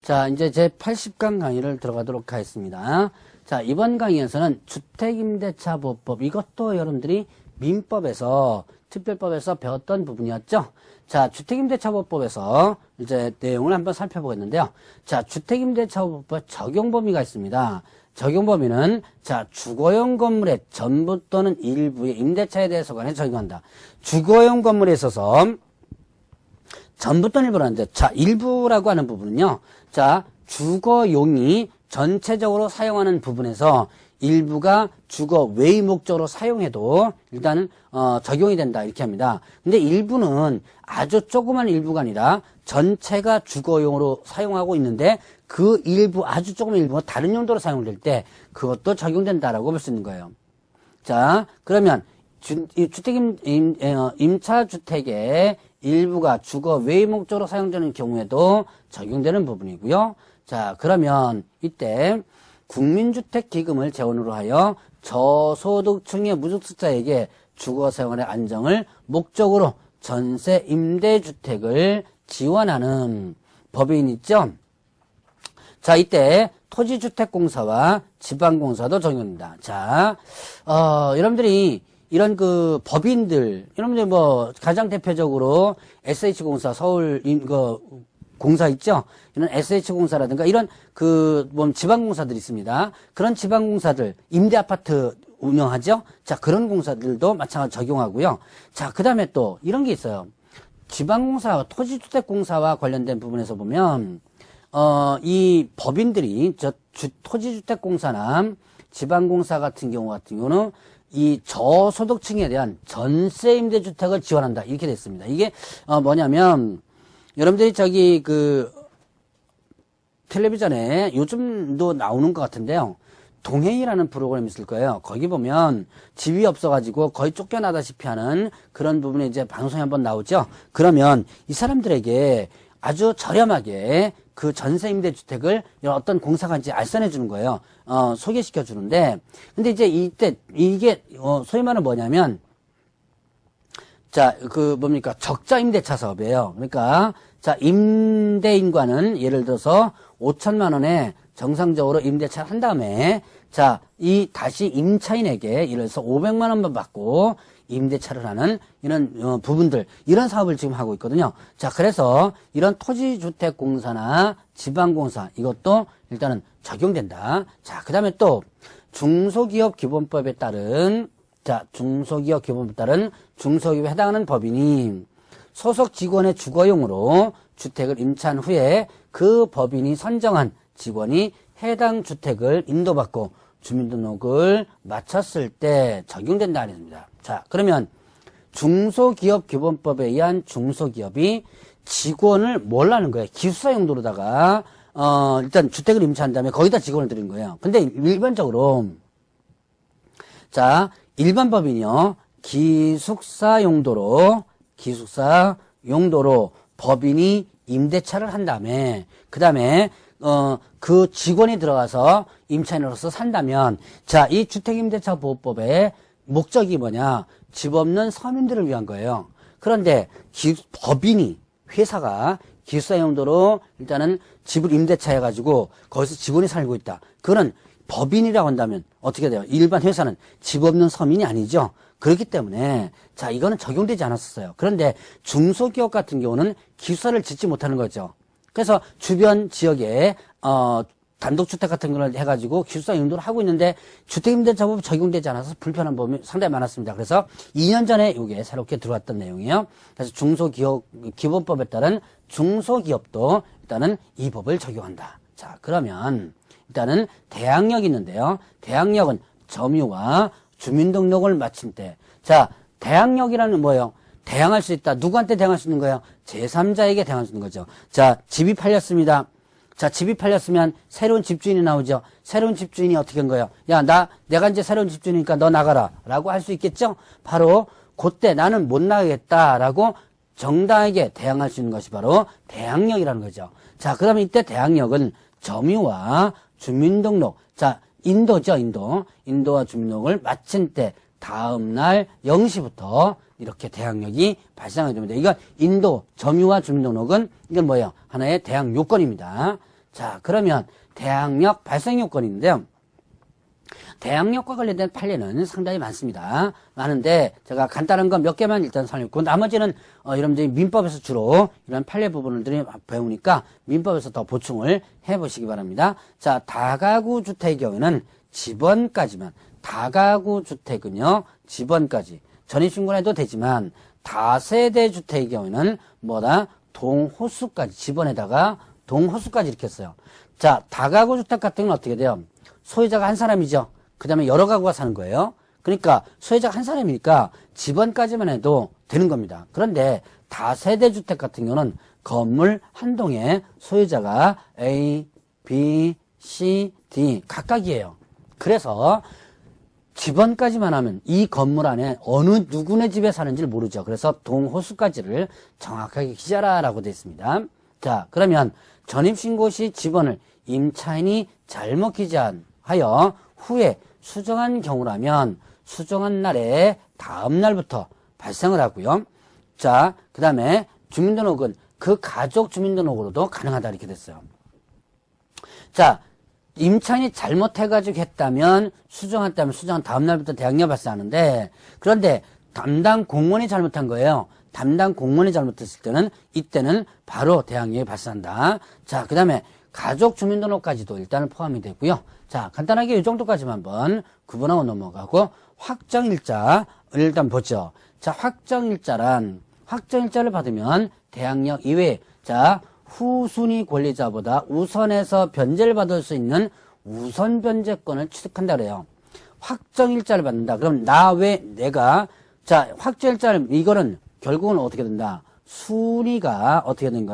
자, 이제 제 80강 강의를 들어가도록 하겠습니다. 자, 이번 강의에서는 주택임대차보호법, 이것도 여러분들이 민법에서, 특별법에서 배웠던 부분이었죠. 자, 주택임대차보호법에서 이제 내용을 한번 살펴보겠는데요. 자, 주택임대차보호법 적용 범위가 있습니다. 적용 범위는, 자, 주거용 건물의 전부 또는 일부의 임대차에 대해서 관해 적용한다. 주거용 건물에 있어서 전부 또는 일부라는데, 자, 일부라고 하는 부분은요, 자, 주거용이 전체적으로 사용하는 부분에서 일부가 주거 외의 목적으로 사용해도 일단은 적용이 된다 이렇게 합니다. 근데 일부는 아주 조그만 일부가 아니라 전체가 주거용으로 사용하고 있는데 그 일부 아주 조그만 일부가 다른 용도로 사용될 때 그것도 적용된다라고 볼 수 있는 거예요. 자, 그러면 임차주택의 일부가 주거 외의 목적으로 사용되는 경우에도 적용되는 부분이고요. 자, 그러면 이때 국민주택기금을 재원으로 하여 저소득층의 무주택자에게 주거생활의 안정을 목적으로 전세 임대주택을 지원하는 법인 있죠. 자, 이때 토지주택공사와 지방공사도 적용됩니다. 자, 여러분들이 이런 그 법인들, 여러분들 뭐 가장 대표적으로 SH공사, 서울 공사 있죠? 이런 SH공사라든가 이런 그 뭐 지방공사들이 있습니다. 그런 지방공사들, 임대아파트 운영하죠? 자, 그런 공사들도 마찬가지로 적용하고요. 자, 그 다음에 또 이런 게 있어요. 지방공사, 토지주택공사와 관련된 부분에서 보면, 이 법인들이 토지주택공사나 지방공사 같은 경우는 이 저소득층에 대한 전세 임대주택을 지원한다. 이렇게 됐습니다. 이게, 뭐냐면, 여러분들이 저기 텔레비전에 요즘도 나오는 것 같은데요. 동행이라는 프로그램이 있을 거예요. 거기 보면 집이 없어가지고 거의 쫓겨나다시피 하는 그런 부분에 이제 방송이 한번 나오죠. 그러면 이 사람들에게 아주 저렴하게 그 전세 임대주택을 어떤 공사가 이제 알선해 주는 거예요. 소개시켜 주는데, 근데 이제 이때, 이게, 소위 말하는 뭐냐면, 자, 뭡니까? 적자 임대차 사업이에요. 그러니까, 자, 임대인과는 예를 들어서 5천만 원에 정상적으로 임대차를 한 다음에, 자, 다시 임차인에게 예를 들어서 500만 원만 받고 임대차를 하는 이런 부분들, 이런 사업을 지금 하고 있거든요. 자, 그래서 이런 토지주택공사나 지방공사, 이것도 일단은 적용된다. 자, 그 다음에 또 중소기업기본법에 따른, 자, 중소기업기본법에 따른 중소기업에 해당하는 법인이 소속 직원의 주거용으로 주택을 임차한 후에 그 법인이 선정한 직원이 해당 주택을 인도받고 주민등록을 마쳤을 때 적용된다 아닙니다. 자, 그러면 중소기업기본법에 의한 중소기업이 직원을 뭘 하는 거예요? 기숙사 용도로다가 일단 주택을 임차한 다음에 거기다 직원을 들인 거예요. 근데 일반적으로, 자, 일반 법인이요, 기숙사 용도로 법인이 임대차를 한 다음에 그 다음에 그 직원이 들어가서 임차인으로서 산다면, 자, 이 주택임대차보호법의 목적이 뭐냐? 집 없는 서민들을 위한 거예요. 그런데 법인이, 회사가 기숙사 용도로 일단은 집을 임대차해가지고 거기서 직원이 살고 있다. 그거는 법인이라고 한다면 어떻게 돼요? 일반 회사는 집 없는 서민이 아니죠. 그렇기 때문에, 자, 이거는 적용되지 않았었어요. 그런데 중소기업 같은 경우는 기숙사를 짓지 못하는 거죠. 그래서 주변 지역에 단독주택 같은 걸 해가지고 기숙사 용도로 하고 있는데 주택임대차법 적용되지 않아서 불편한 부분이 상당히 많았습니다. 그래서 2년 전에 이게 새롭게 들어왔던 내용이에요. 그래서 중소기업 기본법에 따른 중소기업도 일단은 이 법을 적용한다. 자, 그러면 일단은 대항력이 있는데요. 대항력은 점유와 주민등록을 마친 때, 자, 대항력이라는 뭐예요? 대항할 수 있다. 누구한테 대항할 수 있는 거예요? 제3자에게 대항할 수 있는 거죠. 자, 집이 팔렸습니다. 자, 집이 팔렸으면 새로운 집주인이 나오죠. 새로운 집주인이 어떻게 한 거예요? 야, 내가 이제 새로운 집주인이니까 너 나가라. 라고 할 수 있겠죠? 바로 그때 나는 못 나가겠다라고 정당하게 대항할 수 있는 것이 바로 대항력이라는 거죠. 자, 그러면 이때 대항력은 점유와 주민등록. 자, 인도죠, 인도와 주민등록을 마친 때 다음날 0시부터 이렇게 대항력이 발생하게 됩니다. 이건 인도 점유와 주민등록은 이건 뭐예요? 하나의 대항 요건입니다. 자, 그러면 대항력 발생 요건인데요. 대항력과 관련된 판례는 상당히 많습니다. 많은데 제가 간단한 거 몇 개만 일단 설명했고 나머지는 여러분들이 민법에서 주로 이런 판례 부분들이 배우니까 민법에서 더 보충을 해보시기 바랍니다. 자, 다가구 주택의 경우에는 집원까지만, 다가구 주택은요 집원까지 전입신고를 해도 되지만 다세대 주택의 경우에는 뭐다? 동호수까지, 집원에다가 동호수까지 이렇게 했어요. 자, 다가구 주택 같은 건 어떻게 돼요? 소유자가 한 사람이죠. 그 다음에 여러 가구가 사는 거예요. 그러니까 소유자가 한 사람이니까 집원까지만 해도 되는 겁니다. 그런데 다세대 주택 같은 경우는 건물 한 동에 소유자가 A, B, C, D 각각이에요. 그래서 집원까지만 하면 이 건물 안에 어느 누구네 집에 사는지를 모르죠. 그래서 동호수까지를 정확하게 기재하라고 되어 있습니다. 자, 그러면 전입신고 시 집원을 임차인이 잘못 기재하여 후에 수정한 경우라면 수정한 날에 다음 날부터 발생을 하고요. 자, 그 다음에 주민등록은 그 가족 주민등록으로도 가능하다 이렇게 됐어요. 자, 임차인이 잘못해가지고 했다면 수정한 다음 날부터 대항력 발생하는데, 그런데 담당 공무원이 잘못한 거예요. 담당 공무원이 잘못했을 때는 이때는 바로 대항력이 발생한다. 자, 그 다음에 가족 주민등록까지도 일단은 포함이 되고요. 자, 간단하게 이 정도까지만 한번 구분하고 넘어가고 확정일자를 일단 보죠. 자, 확정일자를 받으면 대항력 이외에 자, 후순위 권리자보다 우선해서 변제를 받을 수 있는 우선 변제권을 취득한다 그래요. 확정일자를 받는다. 그럼 나 외 내가 자, 확정일자를 이거는 결국은 어떻게 된다? 순위가 어떻게 된가?